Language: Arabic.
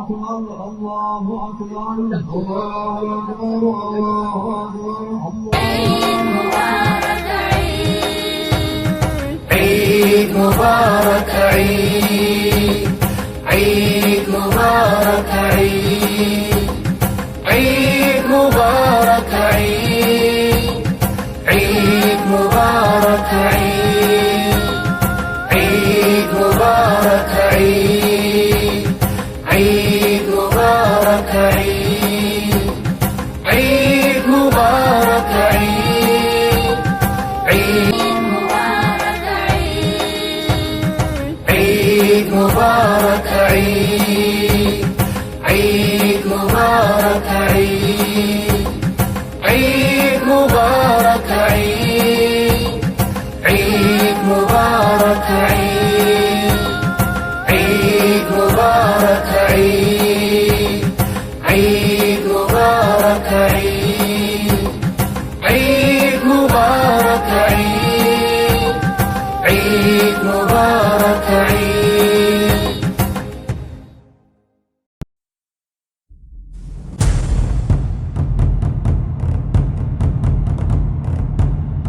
أكبر الله أكبر الله أكبر الله أكبر. عيد مبارك عيد عيد مبارك عيد عيد مبارك عيد عيد مبارك عيد عيد مبارك عيد عيد مبارك عيد عيد مبارك عيد عيد عيد مبارك